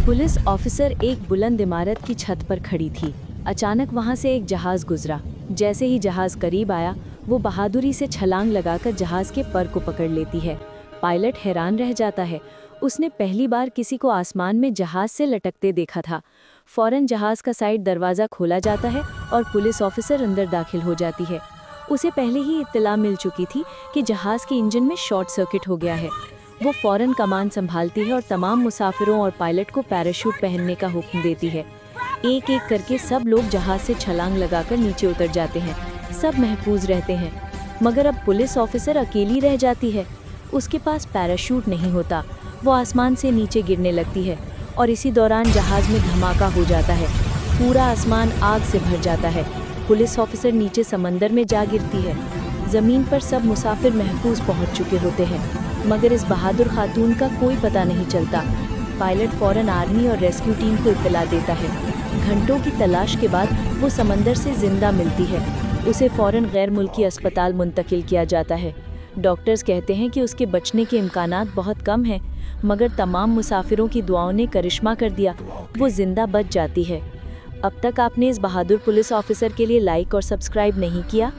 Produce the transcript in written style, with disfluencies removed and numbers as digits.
Police officer एक बुलंद इमारत की छत पर खड़ी थी। अचानक वहां से एक जहाज गुजरा। जैसे ही जहाज करीब आया, वो बहादुरी से छलांग लगाकर जहाज के पर को पकड़ लेती है। पायलट हैरान रह जाता है। उसने पहली बार किसी को आसमान में जहाज से लटकते देखा था। फौरन जहाज का साइड दरवाज़ा खोला जाता है और पुलिस ऑफिसर अंदर दाखिल हो जाती है। उसे पहले ही इत्तला मिल चुकी थी कि जहाज के इंजन में शॉर्ट सर्किट हो गया है। वो फौरन कमान संभालती है और तमाम मुसाफिरों और पायलट को पैराशूट पहनने का हुक्म देती है। एक एक करके सब लोग जहाज से छलांग लगाकर नीचे उतर जाते हैं। सब महफूज रहते हैं, मगर अब पुलिस ऑफिसर अकेली रह जाती है। उसके पास पैराशूट नहीं होता। वो आसमान से नीचे गिरने लगती है और इसी दौरान जहाज में धमाका हो जाता है। पूरा आसमान आग से भर जाता है। पुलिस ऑफिसर नीचे समंदर में जा गिरती है। ज़मीन पर सब मुसाफिर महफूज पहुंच चुके होते हैं, मगर इस बहादुर खातून का कोई पता नहीं चलता। पायलट फौरन आर्मी और रेस्क्यू टीम को इत्तला देता है। घंटों की तलाश के बाद वो समंदर से जिंदा मिलती है। उसे फौरन गैर मुल्की अस्पताल मुंतकिल किया जाता है। डॉक्टर्स कहते हैं कि उसके बचने के इम्कानात बहुत कम हैं, मगर तमाम मुसाफिरों की दुआओं ने करिश्मा कर दिया। वो जिंदा बच जाती है। अब तक आपने इस बहादुर पुलिस ऑफिसर के लिए लाइक और सब्सक्राइब नहीं किया?